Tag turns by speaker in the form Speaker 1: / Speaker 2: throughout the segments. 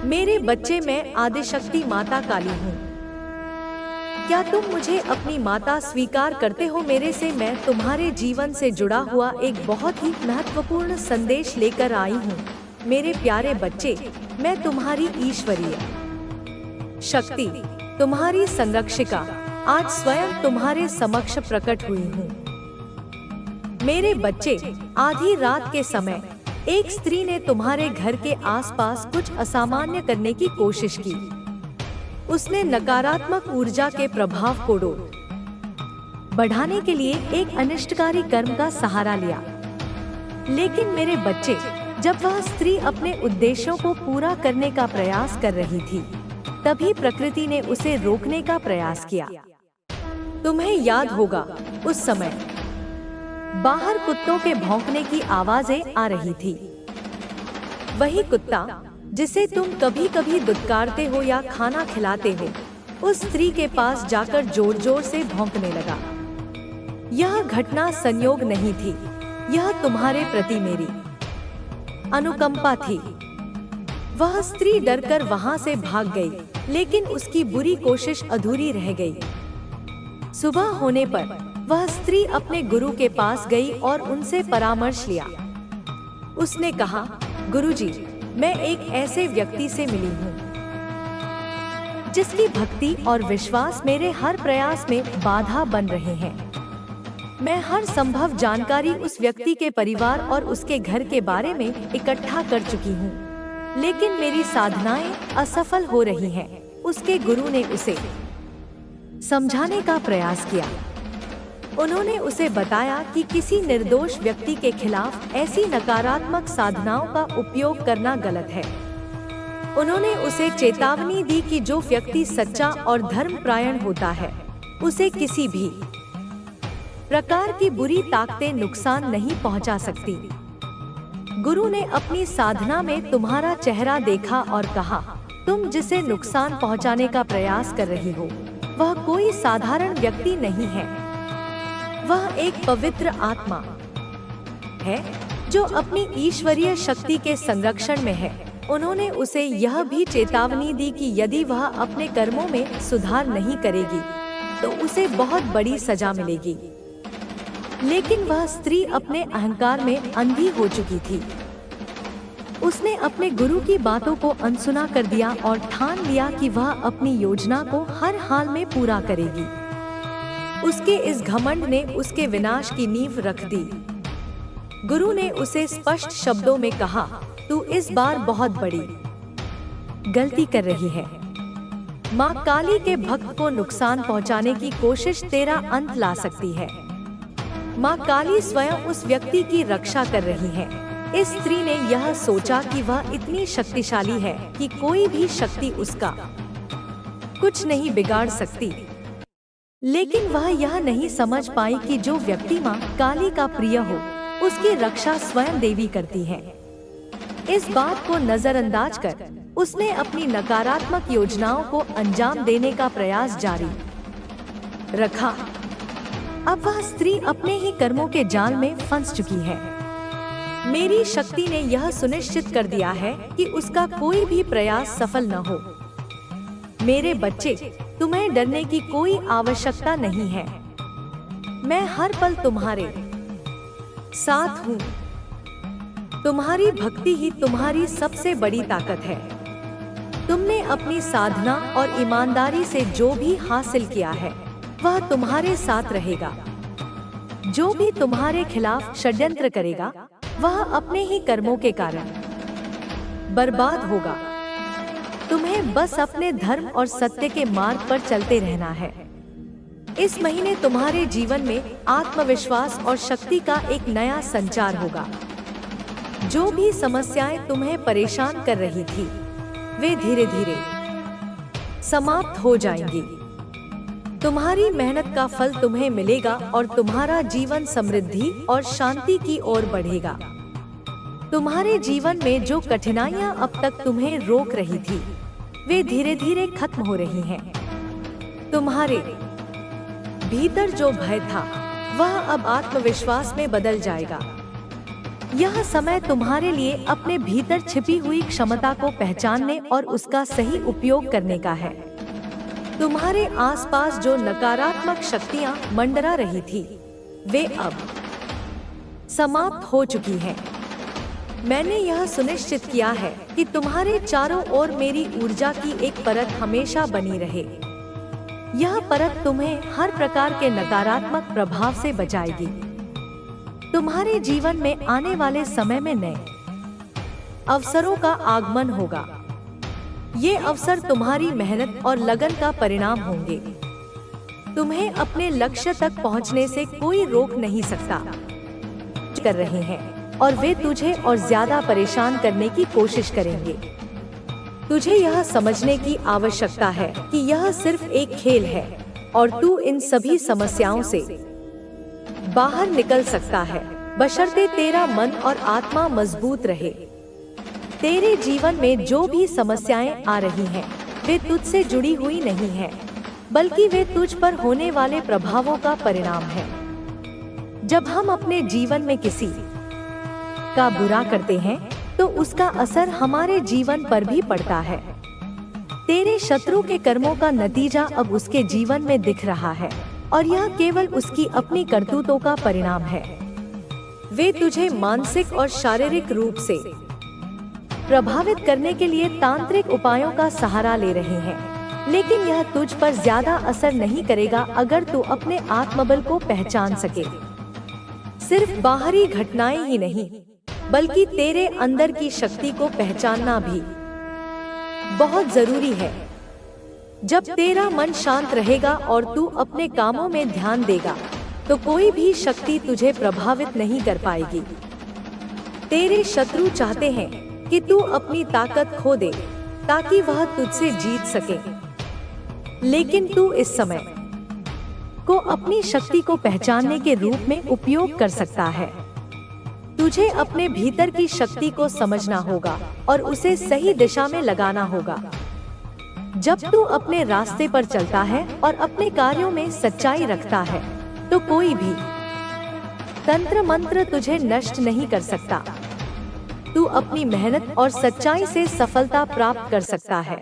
Speaker 1: मेरे बच्चे, मैं आदिशक्ति माता काली हूँ। क्या तुम मुझे अपनी माता स्वीकार करते हो? मेरे से मैं तुम्हारे जीवन से जुड़ा हुआ एक बहुत ही महत्वपूर्ण संदेश लेकर आई हूँ। मेरे प्यारे बच्चे, मैं तुम्हारी ईश्वरीय शक्ति, तुम्हारी संरक्षिका, आज स्वयं तुम्हारे समक्ष प्रकट हुई हूँ। मेरे बच्चे, आधी रात के समय एक स्त्री ने तुम्हारे घर के आसपास कुछ असामान्य करने की कोशिश की। उसने नकारात्मक ऊर्जा के प्रभाव को बढ़ाने के लिए एक अनिष्टकारी कर्म का सहारा लिया। लेकिन मेरे बच्चे, जब वह स्त्री अपने उद्देश्यों को पूरा करने का प्रयास कर रही थी, तभी प्रकृति ने उसे रोकने का प्रयास किया। तुम्हें याद होगा, उस समय बाहर कुत्तों के भौंकने की आवाजें आ रही थी। वही कुत्ता जिसे तुम कभी कभी दुत्कारते हो या खाना खिलाते हो, उस स्त्री के पास जाकर जोर जोर से भौंकने लगा। यह घटना संयोग नहीं थी, यह तुम्हारे प्रति मेरी अनुकंपा थी। वह स्त्री डरकर वहां से भाग गई, लेकिन उसकी बुरी कोशिश अधूरी रह गई। सुबह होने पर वह स्त्री अपने गुरु के पास गई और उनसे परामर्श लिया। उसने कहा, गुरुजी, मैं एक ऐसे व्यक्ति से मिली हूँ जिसकी भक्ति और विश्वास मेरे हर प्रयास में बाधा बन रहे हैं। मैं हर संभव जानकारी उस व्यक्ति के परिवार और उसके घर के बारे में इकट्ठा कर चुकी हूँ, लेकिन मेरी साधनाएं असफल हो रही हैं। उसके गुरु ने उसे समझाने का प्रयास किया। उन्होंने उसे बताया कि किसी निर्दोष व्यक्ति के खिलाफ ऐसी नकारात्मक साधनाओं का उपयोग करना गलत है। उन्होंने उसे चेतावनी दी कि जो व्यक्ति सच्चा और धर्मपरायण होता है, उसे किसी भी प्रकार की बुरी ताकतें नुकसान नहीं पहुंचा सकती। गुरु ने अपनी साधना में तुम्हारा चेहरा देखा और कहा, तुम जिसे नुकसान पहुंचाने का प्रयास कर रही हो, वह कोई साधारण व्यक्ति नहीं है। वह एक पवित्र आत्मा है जो अपनी ईश्वरीय शक्ति के संरक्षण में है। उन्होंने उसे यह भी चेतावनी दी कि यदि वह अपने कर्मों में सुधार नहीं करेगी, तो उसे बहुत बड़ी सजा मिलेगी। लेकिन वह स्त्री अपने अहंकार में अंधी हो चुकी थी। उसने अपने गुरु की बातों को अनसुना कर दिया और ठान लिया कि वह अपनी योजना को हर हाल में पूरा करेगी। उसके इस घमंड ने उसके विनाश की नींव रख दी। गुरु ने उसे स्पष्ट शब्दों में कहा, तू इस बार बहुत बड़ी गलती कर रही है। माँ काली के भक्त को नुकसान पहुँचाने की कोशिश तेरा अंत ला सकती है। माँ काली स्वयं उस व्यक्ति की रक्षा कर रही है। इस स्त्री ने यह सोचा कि वह इतनी शक्तिशाली है कि कोई भी शक्ति उसका कुछ नहीं बिगाड़ सकती। लेकिन वह यह नहीं समझ पाई कि जो व्यक्ति माँ काली का प्रिय हो, उसकी रक्षा स्वयं देवी करती है। इस बात को नजरअंदाज कर उसने अपनी नकारात्मक योजनाओं को अंजाम देने का प्रयास जारी रखा। अब वह स्त्री अपने ही कर्मों के जाल में फंस चुकी है। मेरी शक्ति ने यह सुनिश्चित कर दिया है कि उसका कोई भी प्रयास सफल न हो। मेरे बच्चे, तुम्हें डरने की कोई आवश्यकता नहीं है। मैं हर पल तुम्हारे साथ हूँ। तुम्हारी भक्ति ही तुम्हारी सबसे बड़ी ताकत है। तुमने अपनी साधना और ईमानदारी से जो भी हासिल किया है, वह तुम्हारे साथ रहेगा। जो भी तुम्हारे खिलाफ षड्यंत्र करेगा, वह अपने ही कर्मों के कारण बर्बाद होगा। तुम्हें बस अपने धर्म और सत्य के मार्ग पर चलते रहना है। इस महीने तुम्हारे जीवन में आत्मविश्वास और शक्ति का एक नया संचार होगा। जो भी समस्याएं तुम्हें परेशान कर रही थी, वे धीरे धीरे समाप्त हो जाएंगी। तुम्हारी मेहनत का फल तुम्हें मिलेगा और तुम्हारा जीवन समृद्धि और शांति की ओर बढ़ेगा। तुम्हारे जीवन में जो कठिनाइयां अब तक तुम्हें रोक रही थी, वे धीरे धीरे खत्म हो रही हैं। तुम्हारे भीतर जो भय था, वह अब आत्मविश्वास में बदल जाएगा। यह समय तुम्हारे लिए अपने भीतर छिपी हुई क्षमता को पहचानने और उसका सही उपयोग करने का है। तुम्हारे आसपास जो नकारात्मक शक्तियां मंडरा रही थी, वे अब समाप्त हो चुकी हैं। मैंने यह सुनिश्चित किया है कि तुम्हारे चारों ओर मेरी ऊर्जा की एक परत हमेशा बनी रहे। यह परत तुम्हें हर प्रकार के नकारात्मक प्रभाव से बचाएगी। तुम्हारे जीवन में आने वाले समय में नए अवसरों का आगमन होगा। ये अवसर तुम्हारी मेहनत और लगन का परिणाम होंगे। तुम्हें अपने लक्ष्य तक पहुंचने से कोई रोक नहीं सकता कर रहे हैं और वे तुझे और ज्यादा परेशान करने की कोशिश करेंगे। तुझे यह समझने की आवश्यकता है कि यह सिर्फ एक खेल है और तू इन सभी समस्याओं से बाहर निकल सकता है, बशर्ते तेरा मन और आत्मा मजबूत रहे। तेरे जीवन में जो भी समस्याएं आ रही हैं, वे तुझसे जुड़ी हुई नहीं हैं, बल्कि वे तुझ पर होने वाले प्रभावों का परिणाम है। जब हम अपने जीवन में किसी का बुरा करते हैं, तो उसका असर हमारे जीवन पर भी पड़ता है। तेरे शत्रु के कर्मों का नतीजा अब उसके जीवन में दिख रहा है और यह केवल उसकी अपनी करतूतों का परिणाम है। वे तुझे मानसिक और शारीरिक रूप से प्रभावित करने के लिए तांत्रिक उपायों का सहारा ले रहे हैं, लेकिन यह तुझ पर ज्यादा असर नहीं करेगा अगर तू अपने आत्मबल को पहचान सके। सिर्फ बाहरी घटनाएं ही नहीं, बल्कि तेरे अंदर की शक्ति को पहचानना भी बहुत जरूरी है। जब तेरा मन शांत रहेगा और तू अपने कामों में ध्यान देगा, तो कोई भी शक्ति तुझे प्रभावित नहीं कर पाएगी। तेरे शत्रु चाहते हैं कि तू अपनी ताकत खो दे ताकि वह तुझसे जीत सके, लेकिन तू इस समय को अपनी शक्ति को पहचानने के रूप में उपयोग कर सकता है। तुझे अपने भीतर की शक्ति को समझना होगा और उसे सही दिशा में लगाना होगा। जब तू अपने रास्ते पर चलता है और अपने कार्यों में सच्चाई रखता है, तो कोई भी तंत्र मंत्र तुझे नष्ट नहीं कर सकता। तू अपनी मेहनत और सच्चाई से सफलता प्राप्त कर सकता है।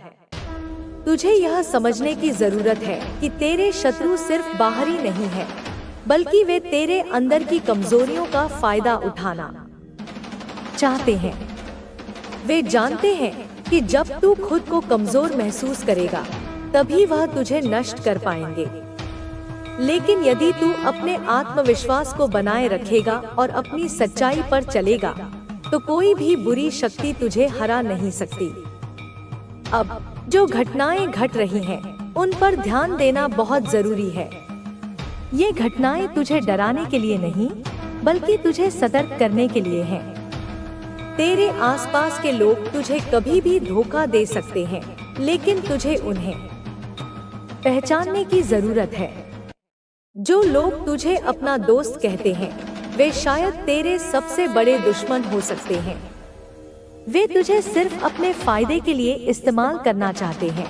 Speaker 1: तुझे यह समझने की जरूरत है कि तेरे शत्रु सिर्फ बाहरी नहीं है, बल्कि वे तेरे अंदर की कमजोरियों का फायदा उठाना चाहते हैं। वे जानते हैं कि जब तू खुद को कमजोर महसूस करेगा, तभी वह तुझे नष्ट कर पाएंगे। लेकिन यदि तू अपने आत्मविश्वास को बनाए रखेगा और अपनी सच्चाई पर चलेगा, तो कोई भी बुरी शक्ति तुझे हरा नहीं सकती। अब जो घटनाएं घट रही हैं, उन पर ध्यान देना बहुत जरूरी है। ये घटनाएं तुझे डराने के लिए नहीं, बल्कि तुझे सतर्क करने के लिए हैं। तेरे आसपास के लोग तुझे कभी भी धोखा दे सकते हैं, लेकिन तुझे उन्हें पहचानने की जरूरत है। जो लोग तुझे अपना दोस्त कहते हैं, वे शायद तेरे सबसे बड़े दुश्मन हो सकते हैं। वे तुझे सिर्फ अपने फायदे के लिए इस्तेमाल करना चाहते हैं।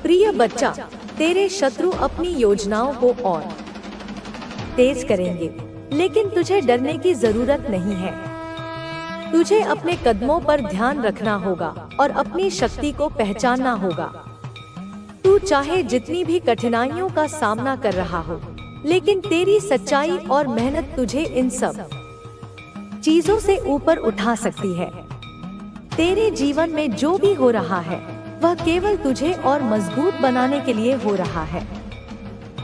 Speaker 1: प्रिय बच्चा, तेरे शत्रु अपनी योजनाओं को और तेज करेंगे, लेकिन तुझे डरने की जरूरत नहीं है। तुझे अपने कदमों पर ध्यान रखना होगा और अपनी शक्ति को पहचानना होगा। तू चाहे जितनी भी कठिनाइयों का सामना कर रहा हो, लेकिन तेरी सच्चाई और मेहनत तुझे इन सब चीजों से ऊपर उठा सकती है। तेरे जीवन में जो भी हो रहा है, वह केवल तुझे और मजबूत बनाने के लिए हो रहा है।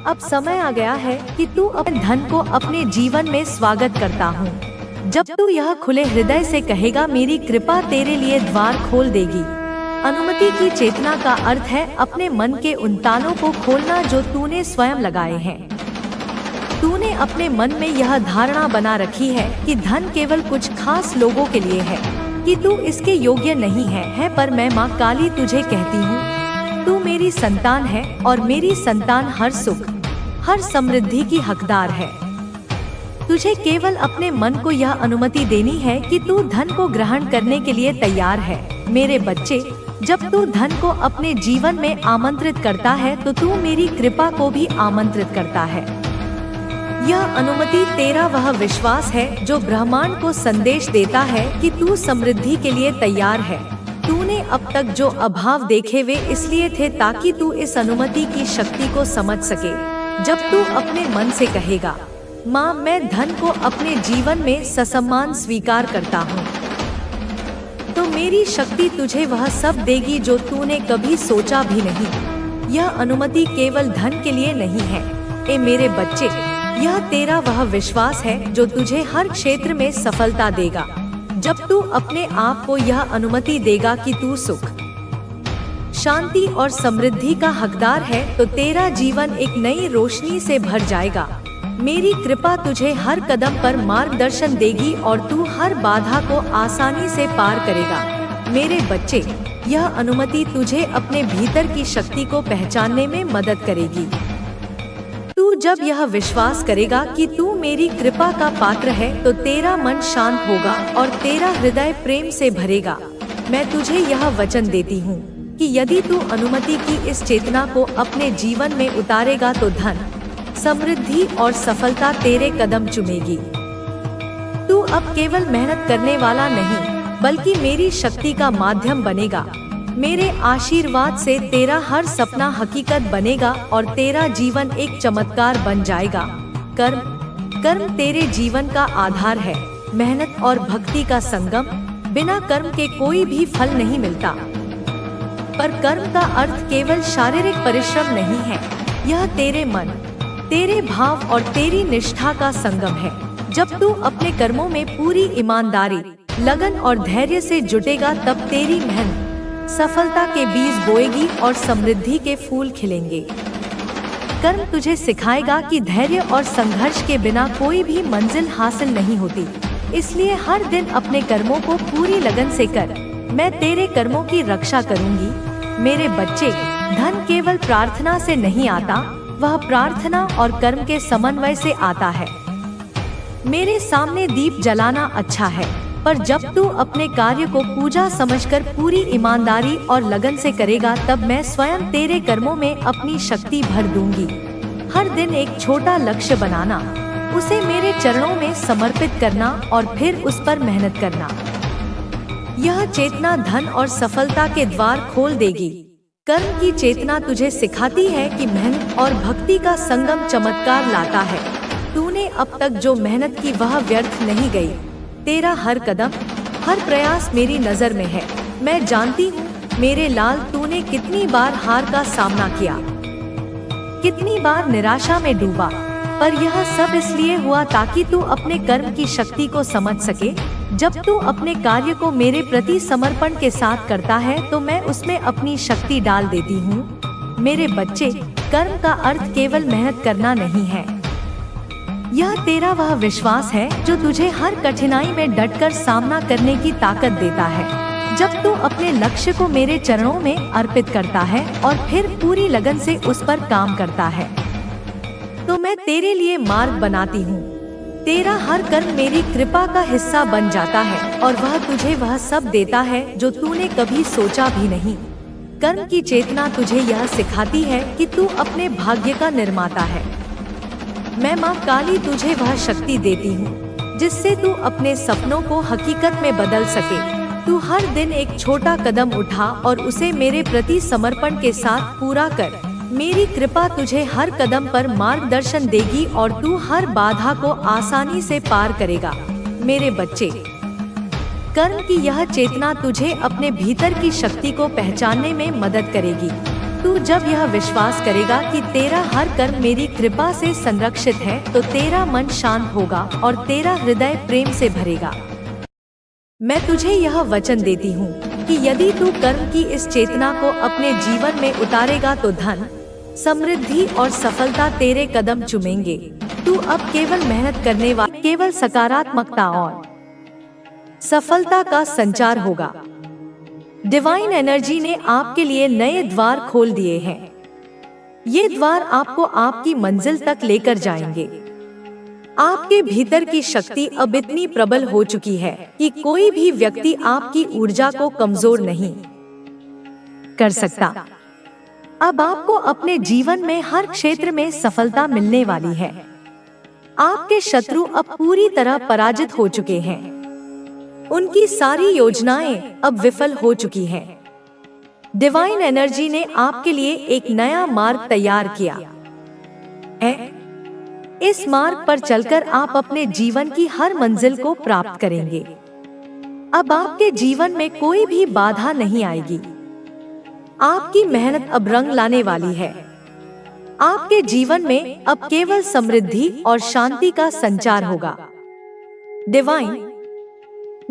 Speaker 1: अब समय आ गया है कि तू अपने धन को अपने जीवन में स्वागत करता हूँ। जब तू यह खुले हृदय से कहेगा, मेरी कृपा तेरे लिए द्वार खोल देगी। अनुमति की चेतना का अर्थ है अपने मन के उन तालों को खोलना जो तूने स्वयं लगाए हैं। तूने अपने मन में यह धारणा बना रखी है कि धन केवल कुछ खास लोगों के लिए है, कि तू इसके योग्य नहीं है, पर मैं माँ काली तुझे कहती हूँ, तू मेरी संतान है और मेरी संतान हर सुख, हर समृद्धि की हकदार है। तुझे केवल अपने मन को यह अनुमति देनी है कि तू धन को ग्रहण करने के लिए तैयार है। मेरे बच्चे, जब तू धन को अपने जीवन में आमंत्रित करता है, तो तू मेरी कृपा को भी आमंत्रित करता है। यह अनुमति तेरा वह विश्वास है जो ब्रह्मांड को संदेश देता है कि तू समृद्धि के लिए तैयार है। तूने अब तक जो अभाव देखे वे इसलिए थे ताकि तू इस अनुमति की शक्ति को समझ सके। जब तू अपने मन से कहेगा, माँ मैं धन को अपने जीवन में ससम्मान स्वीकार करता हूँ, तो मेरी शक्ति तुझे वह सब देगी जो तूने कभी सोचा भी नहीं। यह अनुमति केवल धन के लिए नहीं है। ए मेरे बच्चे, यह तेरा वह विश्वास है जो तुझे हर क्षेत्र में सफलता देगा। जब तू अपने आप को यह अनुमति देगा कि तू सुख, शांति और समृद्धि का हकदार है, तो तेरा जीवन एक नई रोशनी से भर जाएगा। मेरी कृपा तुझे हर कदम पर मार्गदर्शन देगी और तू हर बाधा को आसानी से पार करेगा। मेरे बच्चे, यह अनुमति तुझे अपने भीतर की शक्ति को पहचानने में मदद करेगी। तू जब यह विश्वास करेगा कि तू मेरी कृपा का पात्र है, तो तेरा मन शांत होगा और तेरा हृदय प्रेम से भरेगा। मैं तुझे यह वचन देती हूँ कि यदि तू अनुमति की इस चेतना को अपने जीवन में उतारेगा तो धन, समृद्धि और सफलता तेरे कदम चूमेगी। तू अब केवल मेहनत करने वाला नहीं, बल्कि मेरी शक्ति का माध्यम बनेगा। मेरे आशीर्वाद से तेरा हर सपना हकीकत बनेगा और तेरा जीवन एक चमत्कार बन जाएगा। कर्म तेरे जीवन का आधार है। मेहनत और भक्ति का संगम, बिना कर्म के कोई भी फल नहीं मिलता। पर कर्म का अर्थ केवल शारीरिक परिश्रम नहीं है, यह तेरे मन, तेरे भाव और तेरी निष्ठा का संगम है। जब तू अपने कर्मों में पूरी ईमानदारी, लगन और धैर्य से जुटेगा, तब तेरी मेहनत सफलता के बीज बोएगी और समृद्धि के फूल खिलेंगे। कर्म तुझे सिखाएगा कि धैर्य और संघर्ष के बिना कोई भी मंजिल हासिल नहीं होती। इसलिए हर दिन अपने कर्मों को पूरी लगन से कर। मैं तेरे कर्मों की रक्षा करूंगी। मेरे बच्चे, धन केवल प्रार्थना से नहीं आता, वह प्रार्थना और कर्म के समन्वय से आता है। मेरे सामने दीप जलाना अच्छा है, पर जब तू अपने कार्य को पूजा समझकर पूरी ईमानदारी और लगन से करेगा, तब मैं स्वयं तेरे कर्मों में अपनी शक्ति भर दूंगी। हर दिन एक छोटा लक्ष्य बनाना, उसे मेरे चरणों में समर्पित करना और फिर उस पर मेहनत करना। यह चेतना धन और सफलता के द्वार खोल देगी। कर्म की चेतना तुझे सिखाती है कि मेहनत और भक्ति का संगम चमत्कार लाता है। तूने अब तक जो मेहनत की वह व्यर्थ नहीं गई। तेरा हर कदम, हर प्रयास मेरी नजर में है। मैं जानती हूँ मेरे लाल, तूने कितनी बार हार का सामना किया, कितनी बार निराशा में डूबा, पर यह सब इसलिए हुआ ताकि तू अपने कर्म की शक्ति को समझ सके। जब तू अपने कार्य को मेरे प्रति समर्पण के साथ करता है, तो मैं उसमें अपनी शक्ति डाल देती हूँ। मेरे बच्चे, कर्म का अर्थ केवल मेहनत करना नहीं है, यह तेरा वह विश्वास है जो तुझे हर कठिनाई में डटकर सामना करने की ताकत देता है। जब तू अपने लक्ष्य को मेरे चरणों में अर्पित करता है और फिर पूरी लगन से उस पर काम करता है, तो मैं तेरे लिए मार्ग बनाती हूँ। तेरा हर कर्म मेरी कृपा का हिस्सा बन जाता है और वह तुझे वह सब देता है जो तूने कभी सोचा भी नहीं। कर्म की चेतना तुझे यह सिखाती है कि तू अपने भाग्य का निर्माता है। मैं माँ काली तुझे वह शक्ति देती हूँ जिससे तू अपने सपनों को हकीकत में बदल सके। तू हर दिन एक छोटा कदम उठा और उसे मेरे प्रति समर्पण के साथ पूरा कर। मेरी कृपा तुझे हर कदम पर मार्गदर्शन देगी और तू हर बाधा को आसानी से पार करेगा। मेरे बच्चे, कर्म की यह चेतना तुझे अपने भीतर की शक्ति को पहचानने में मदद करेगी। तू जब यह विश्वास करेगा कि तेरा हर कर्म मेरी कृपा से संरक्षित है, तो तेरा मन शांत होगा और तेरा हृदय प्रेम से भरेगा। मैं तुझे यह वचन देती हूँ कि यदि तू कर्म की इस चेतना को अपने जीवन में उतारेगा, तो धन, समृद्धि और सफलता तेरे कदम चूमेंगे। तू अब केवल मेहनत करने वाला, केवल सकारात्मकता और सफलता का संचार होगा। डिवाइन एनर्जी ने आपके लिए नए द्वार खोल दिए हैं। ये द्वार आपको आपकी मंजिल तक लेकर जाएंगे। आपके भीतर की शक्ति अब इतनी प्रबल हो चुकी है कि कोई भी व्यक्ति आपकी ऊर्जा को कमजोर नहीं कर सकता। अब आपको अपने जीवन में हर क्षेत्र में सफलता मिलने वाली है। आपके शत्रु अब पूरी तरह पराजित हो चुके हैं। उनकी सारी योजनाएं अब विफल हो चुकी हैं। डिवाइन एनर्जी ने आपके लिए एक नया मार्ग तैयार किया है। इस मार्ग पर चलकर आप अपने जीवन की हर मंजिल को प्राप्त करेंगे। अब आपके जीवन में कोई भी बाधा नहीं आएगी। आपकी मेहनत अब रंग लाने वाली है। आपके जीवन में अब केवल समृद्धि और शांति का संचार होगा। डिवाइन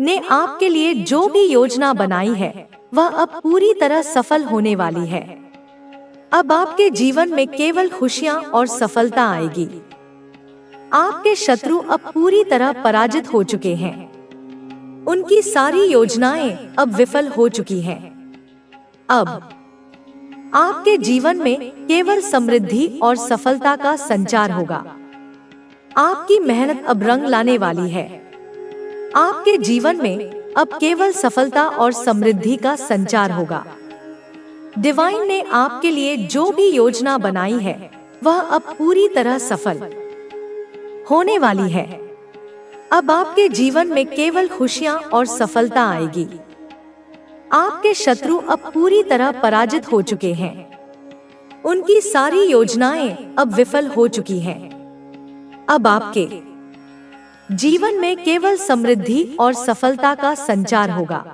Speaker 1: ने आपके लिए जो भी योजना बनाई है वह अब पूरी तरह सफल होने वाली है। अब आपके जीवन में केवल खुशियां और सफलता आएगी। आपके शत्रु अब पूरी तरह पराजित हो चुके हैं। उनकी सारी योजनाएं अब विफल हो चुकी हैं। अब आपके जीवन में केवल समृद्धि और सफलता का संचार होगा। आपकी मेहनत अब रंग लाने वाली है। आपके जीवन में अब केवल सफलता और समृद्धि का संचार होगा। डिवाइन ने आपके लिए जो भी योजना बनाई है वह अब पूरी तरह सफल होने वाली है। अब आपके जीवन में केवल खुशियां और सफलता आएगी। आपके शत्रु अब पूरी तरह पराजित हो चुके हैं। उनकी सारी योजनाएं अब विफल हो चुकी हैं। अब आपके जीवन में केवल समृद्धि और सफलता का संचार होगा।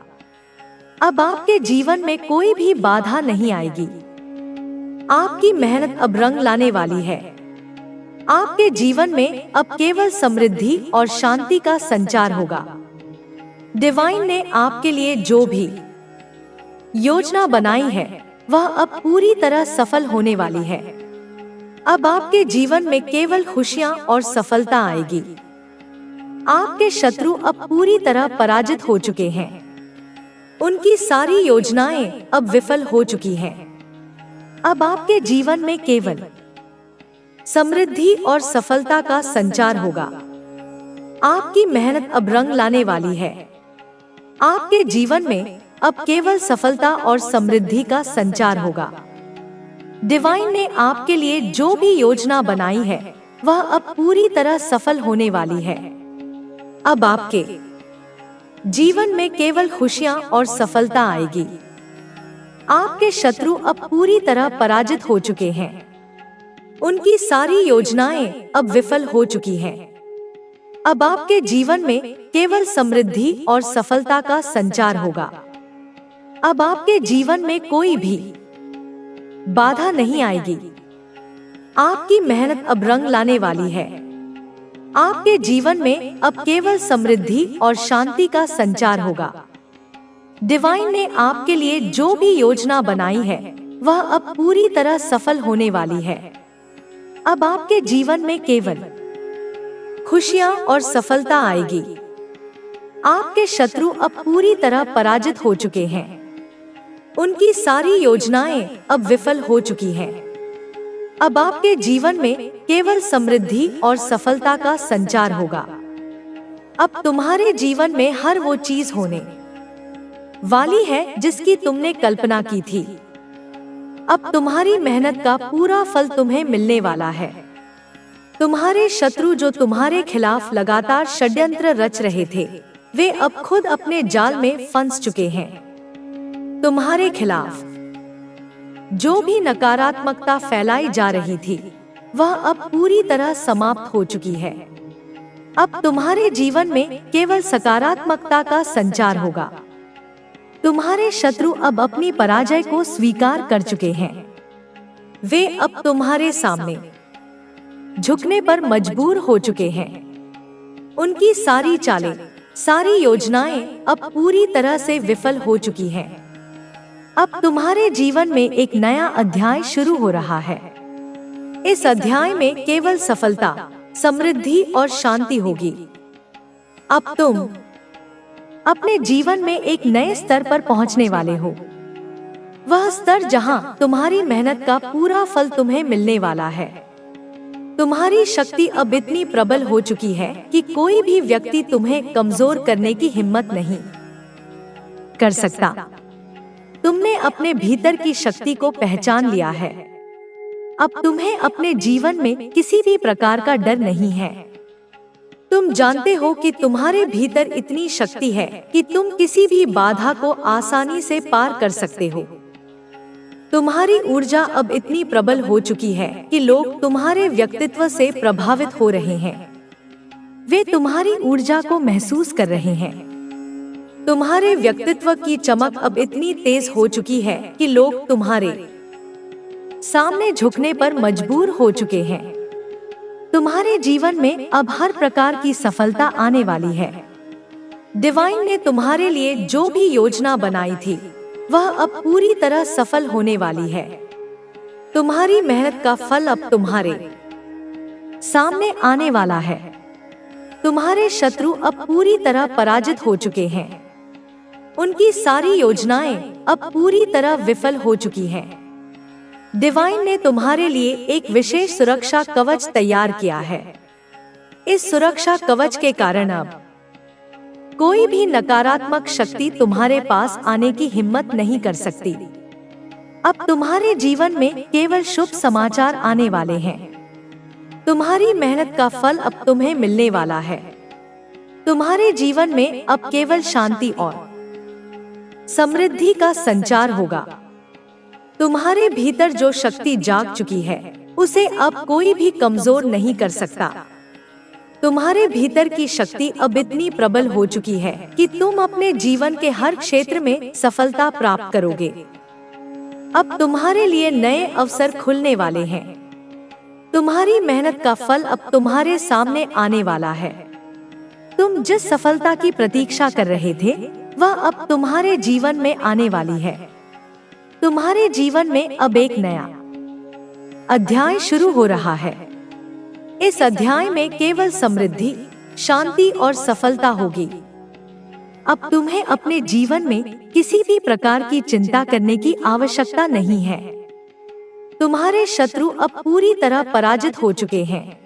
Speaker 1: अब आपके जीवन में कोई भी बाधा नहीं आएगी। आपकी मेहनत अब रंग लाने वाली है। आपके जीवन में अब केवल समृद्धि और शांति का संचार होगा। डिवाइन ने आपके लिए जो भी योजना बनाई है वह अब पूरी तरह सफल होने वाली है। अब आपके जीवन में केवल खुशियां और सफलता आएगी। आपके शत्रु अब पूरी तरह पराजित हो चुके हैं। उनकी सारी योजनाएं अब विफल हो चुकी हैं। अब आपके जीवन में केवल समृद्धि और सफलता का संचार होगा। आपकी मेहनत अब रंग लाने वाली है। आपके जीवन में अब केवल सफलता और समृद्धि का संचार होगा। डिवाइन ने आपके लिए जो भी योजना बनाई है वह अब पूरी तरह सफल होने वाली है। अब आपके जीवन में केवल खुशियां और सफलता आएगी। आपके शत्रु अब पूरी तरह पराजित हो चुके हैं। उनकी सारी योजनाएं अब विफल हो चुकी हैं। अब आपके जीवन में केवल समृद्धि और सफलता का संचार होगा। अब आपके जीवन में कोई भी बाधा नहीं आएगी। आपकी मेहनत अब रंग लाने वाली है। आपके जीवन में अब केवल समृद्धि और शांति का संचार होगा। डिवाइन ने आपके लिए जो भी योजना बनाई है वह अब पूरी तरह सफल होने वाली है। अब आपके जीवन में केवल खुशियां और सफलता आएगी। आपके शत्रु अब पूरी तरह पराजित हो चुके हैं। उनकी सारी योजनाएं अब विफल हो चुकी हैं। अब आपके जीवन में केवल समृद्धि और सफलता का संचार होगा। अब तुम्हारे जीवन में हर वो चीज होने वाली है जिसकी तुमने कल्पना की थी। अब तुम्हारी मेहनत का पूरा फल तुम्हें मिलने वाला है। तुम्हारे शत्रु जो तुम्हारे खिलाफ लगातार षड्यंत्र रच रहे थे वे अब खुद अपने जाल में फंस चुके हैं। तुम्हारे खिलाफ जो भी नकारात्मकता फैलाई जा रही थी वह अब पूरी तरह समाप्त हो चुकी है। अब तुम्हारे जीवन में केवल सकारात्मकता का संचार होगा। तुम्हारे शत्रु अब अपनी पराजय को स्वीकार कर चुके हैं। वे अब तुम्हारे सामने झुकने पर मजबूर हो चुके हैं। उनकी सारी चालें, सारी योजनाएं अब पूरी तरह से विफल हो चुकी हैं। अब तुम्हारे जीवन में एक नया अध्याय शुरू हो रहा है। इस अध्याय में केवल सफलता, समृद्धि और शांति होगी। अब तुम अपने जीवन में एक नए स्तर पर पहुंचने वाले हो। वह स्तर जहां तुम्हारी मेहनत का पूरा फल तुम्हें मिलने वाला है। तुम्हारी शक्ति अब इतनी प्रबल हो चुकी है कि कोई भी व्यक्ति तुम्हें कमजोर करने की हिम्मत नहीं कर सकता। तुमने अपने भीतर की शक्ति को पहचान लिया है। अब तुम्हें अपने जीवन में किसी भी प्रकार का डर नहीं है। तुम जानते हो कि तुम्हारे भीतर इतनी शक्ति है कि तुम किसी भी बाधा को आसानी से पार कर सकते हो। तुम्हारी ऊर्जा अब इतनी प्रबल हो चुकी है कि लोग तुम्हारे व्यक्तित्व से प्रभावित हो रहे हैं। वे तुम्हारी ऊर्जा को महसूस कर रहे हैं। तुम्हारे व्यक्तित्व की चमक अब इतनी तेज हो चुकी है कि लोग तुम्हारे सामने झुकने पर मजबूर हो चुके हैं। तुम्हारे जीवन में अब हर प्रकार की सफलता आने वाली है। डिवाइन ने तुम्हारे लिए जो भी योजना बनाई थी वह अब पूरी तरह सफल होने वाली है। तुम्हारी मेहनत का फल अब तुम्हारे सामने आने वाला है। तुम्हारे शत्रु अब पूरी तरह पराजित हो चुके हैं। उनकी सारी योजनाएं अब पूरी तरह विफल हो चुकी हैं। डिवाइन ने तुम्हारे लिए एक विशेष सुरक्षा कवच तैयार किया है। इस सुरक्षा कवच के कारण अब कोई भी नकारात्मक शक्ति तुम्हारे पास आने की हिम्मत नहीं कर सकती। अब तुम्हारे जीवन में केवल शुभ समाचार आने वाले हैं। तुम्हारी मेहनत का फल अब तुम्हें मिलने वाला है। तुम्हारे जीवन में अब केवल शांति और समृद्धि का संचार होगा। तुम्हारे भीतर जो शक्ति जाग चुकी है उसे अब कोई भी कमजोर नहीं कर सकता। तुम्हारे भीतर की शक्ति अब इतनी प्रबल हो चुकी है कि तुम अपने जीवन के हर क्षेत्र में सफलता प्राप्त करोगे। अब तुम्हारे लिए नए अवसर खुलने वाले हैं। तुम्हारी मेहनत का फल अब तुम्हारे सामने आने वाला है। तुम जिस सफलता की प्रतीक्षा कर रहे थे वह अब तुम्हारे जीवन में आने वाली है। तुम्हारे जीवन में अब एक नया अध्याय शुरू हो रहा है। इस अध्याय में केवल समृद्धि, शांति और सफलता होगी। अब तुम्हें अपने जीवन में किसी भी प्रकार की चिंता करने की आवश्यकता नहीं है। तुम्हारे शत्रु अब पूरी तरह पराजित हो चुके हैं।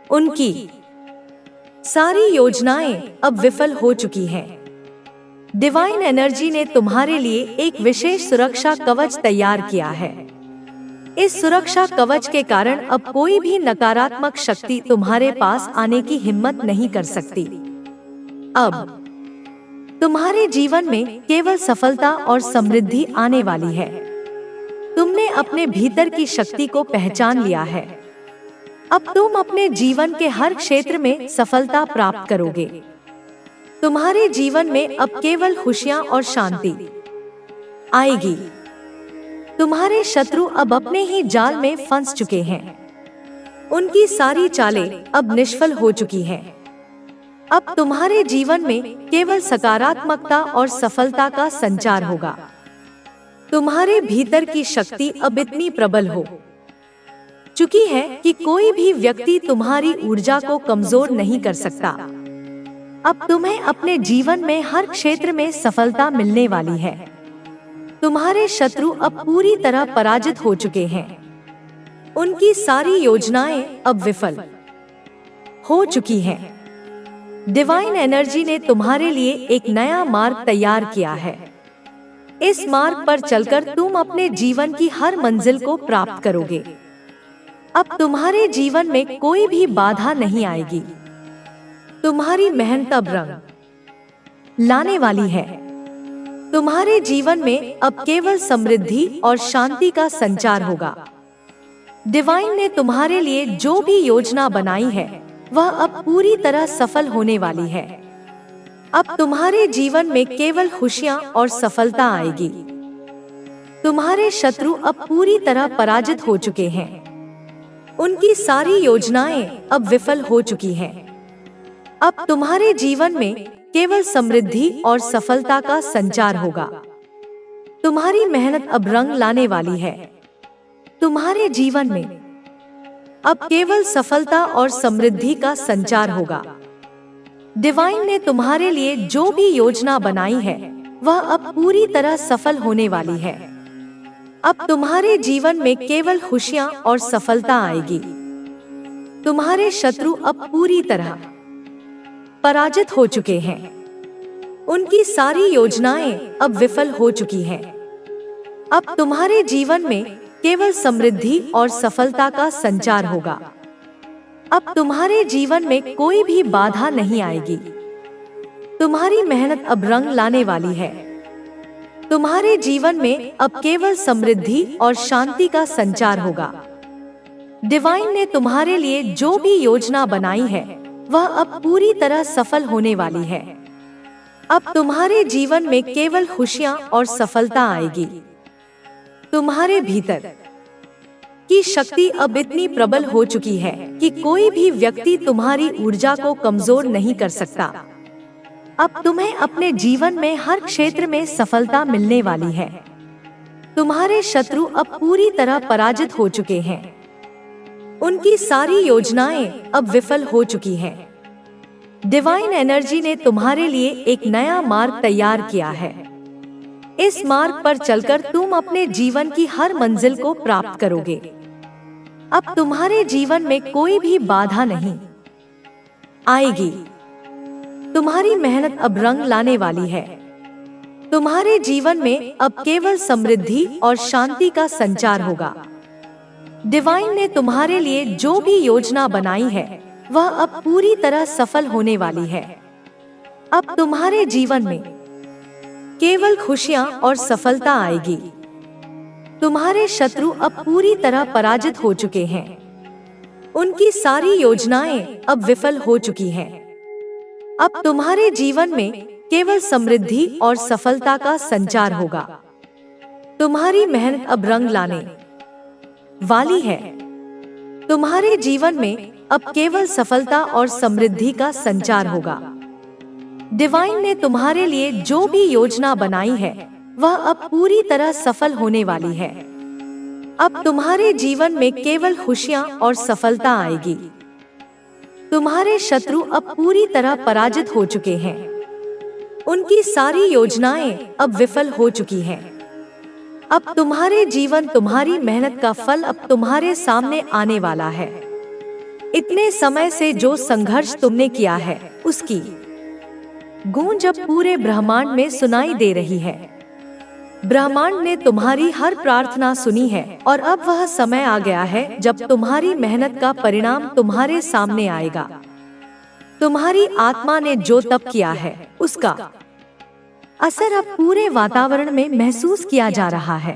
Speaker 1: उनकी सारी योजनाएं अब विफल हो चुकी हैं। डिवाइन एनर्जी ने तुम्हारे लिए एक विशेष सुरक्षा कवच तैयार किया है। इस सुरक्षा कवच के कारण अब कोई भी नकारात्मक शक्ति तुम्हारे पास आने की हिम्मत नहीं कर सकती। अब तुम्हारे जीवन में केवल सफलता और समृद्धि आने वाली है। तुमने अपने भीतर की शक्ति को पहचान लिया है। अब तुम अपने जीवन के हर क्षेत्र में सफलता प्राप्त करोगे। तुम्हारे जीवन में अब केवल खुशियां और शांति आएगी। तुम्हारे शत्रु अब अपने ही जाल में फंस चुके हैं। उनकी सारी चालें अब निष्फल हो चुकी हैं। अब तुम्हारे जीवन में केवल सकारात्मकता और सफलता का संचार होगा। तुम्हारे भीतर की शक्ति अब इतनी प्रबल हो चुकी है कि कोई भी व्यक्ति तुम्हारी ऊर्जा को कमजोर नहीं कर सकता। अब तुम्हें अपने जीवन में हर क्षेत्र में सफलता मिलने वाली है। तुम्हारे शत्रु अब पूरी तरह पराजित हो चुके हैं। उनकी सारी योजनाएं अब विफल हो चुकी हैं। डिवाइन एनर्जी ने तुम्हारे लिए एक नया मार्ग तैयार किया है। इस मार्ग पर चलकर तुम अपने जीवन की हर मंजिल को प्राप्त करोगे। अब तुम्हारे जीवन में कोई भी बाधा नहीं आएगी। तुम्हारी मेहनत अब रंग लाने वाली है। तुम्हारे जीवन में अब केवल समृद्धि और शांति का संचार होगा। डिवाइन ने तुम्हारे लिए जो भी योजना बनाई है वह अब पूरी तरह सफल होने वाली है। अब तुम्हारे जीवन में केवल खुशियां और सफलता आएगी। तुम्हारे शत्रु अब पूरी तरह पराजित हो चुके हैं। उनकी सारी योजनाएं अब विफल हो चुकी हैं। अब तुम्हारे जीवन में केवल समृद्धि और सफलता का संचार होगा। तुम्हारी मेहनत अब रंग लाने वाली है। तुम्हारे जीवन में अब केवल सफलता और समृद्धि का संचार होगा। डिवाइन ने तुम्हारे लिए जो भी योजना बनाई है वह अब पूरी तरह सफल होने वाली है। अब तुम्हारे जीवन में केवल खुशियां और सफलता आएगी। तुम्हारे शत्रु अब पूरी तरह पराजित हो चुके हैं। उनकी सारी योजनाएं अब विफल हो चुकी हैं। अब तुम्हारे जीवन में केवल समृद्धि और सफलता का संचार होगा। अब तुम्हारे जीवन में कोई भी बाधा नहीं आएगी। तुम्हारी मेहनत अब रंग लाने वाली है। तुम्हारे जीवन में अब केवल समृद्धि और शांति का संचार होगा। डिवाइन ने तुम्हारे लिए जो भी योजना बनाई है वह अब पूरी तरह सफल होने वाली है। अब तुम्हारे जीवन में केवल खुशियां और सफलता आएगी। तुम्हारे भीतर की शक्ति अब इतनी प्रबल हो चुकी है कि कोई भी व्यक्ति तुम्हारी ऊर्जा को कमजोर नहीं कर सकता। अब तुम्हें अपने जीवन में हर क्षेत्र में सफलता मिलने वाली है। तुम्हारे शत्रु अब पूरी तरह पराजित हो चुके हैं। उनकी सारी योजनाएं अब विफल हो चुकी हैं। डिवाइन एनर्जी ने तुम्हारे लिए एक नया मार्ग तैयार किया है। इस मार्ग पर चलकर तुम अपने जीवन की हर मंजिल को प्राप्त करोगे। अब तुम्हारे जीवन में कोई भी बाधा नहीं आएगी। तुम्हारी मेहनत अब रंग लाने वाली है। तुम्हारे जीवन में अब केवल समृद्धि और शांति का संचार होगा। डिवाइन ने तुम्हारे लिए जो भी योजना बनाई है वह अब पूरी तरह सफल होने वाली है। अब तुम्हारे जीवन में केवल खुशियां और सफलता आएगी। तुम्हारे शत्रु अब पूरी तरह पराजित हो चुके हैं। उनकी सारी योजनाएं अब विफल हो चुकी हैं। अब तुम्हारे जीवन में केवल समृद्धि और सफलता का संचार होगा। तुम्हारी मेहनत अब रंग लाने वाली है। तुम्हारे जीवन में अब केवल सफलता और समृद्धि का संचार होगा। डिवाइन ने तुम्हारे लिए जो भी योजना बनाई है वह अब पूरी तरह सफल होने वाली है। अब तुम्हारे जीवन में केवल खुशियां और सफलता आएगी। तुम्हारे शत्रु अब पूरी तरह पराजित हो चुके हैं। उनकी सारी योजनाएं अब विफल हो चुकी हैं। अब तुम्हारे जीवन, तुम्हारी मेहनत का फल अब तुम्हारे सामने आने वाला है। इतने समय से जो संघर्ष तुमने किया है उसकी गूंज अब पूरे ब्रह्मांड में सुनाई दे रही है। ब्रह्मांड ने तुम्हारी हर प्रार्थना सुनी है और अब वह समय आ गया है जब तुम्हारी मेहनत का परिणाम तुम्हारे सामने आएगा। तुम्हारी आत्मा ने जो तप किया है उसका असर अब पूरे वातावरण में महसूस किया जा रहा है।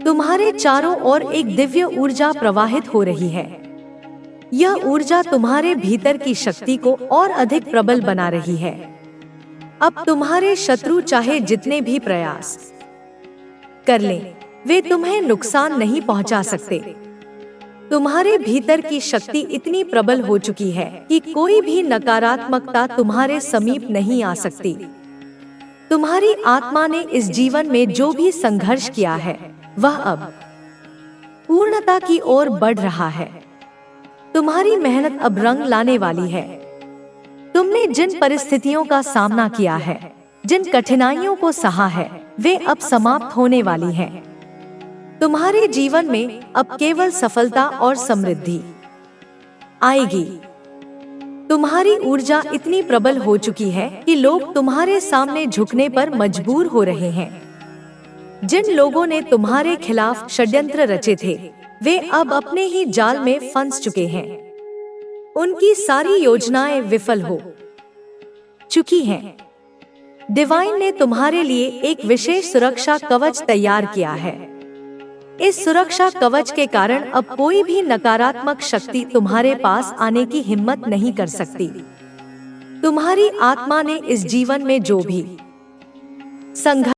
Speaker 1: तुम्हारे चारों ओर एक दिव्य ऊर्जा प्रवाहित हो रही है। यह ऊर्जा तुम्हारे भीतर की शक्ति को और अधिक प्रबल बना रही है। अब तुम्हारे शत्रु चाहे जितने भी प्रयास कर लें, वे तुम्हें नुकसान नहीं पहुंचा सकते। तुम्हारे भीतर की शक्ति इतनी प्रबल हो चुकी है कि कोई भी नकारात्मकता तुम्हारे समीप नहीं आ सकती। तुम्हारी आत्मा ने इस जीवन में जो भी संघर्ष किया है वह अब पूर्णता की ओर बढ़ रहा है। तुम्हारी मेहनत अब रंग लाने वाली है। तुमने जिन परिस्थितियों का सामना किया है, जिन कठिनाइयों को सहा है, वे अब समाप्त होने वाली हैं। तुम्हारे जीवन में अब केवल सफलता और समृद्धि आएगी। तुम्हारी ऊर्जा इतनी प्रबल हो चुकी है कि लोग तुम्हारे सामने झुकने पर मजबूर हो रहे हैं। जिन लोगों ने तुम्हारे खिलाफ षड्यंत्र रचे थे, वे अब अपने ही जाल में फंस चुके हैं। उनकी सारी योजनाएं विफल हो चुकी हैं। डिवाइन ने तुम्हारे लिए एक विशेष सुरक्षा कवच तैयार किया है। इस सुरक्षा कवच के कारण अब कोई भी नकारात्मक शक्ति तुम्हारे पास आने की हिम्मत नहीं कर सकती। तुम्हारी आत्मा ने इस जीवन में जो भी संघर्ष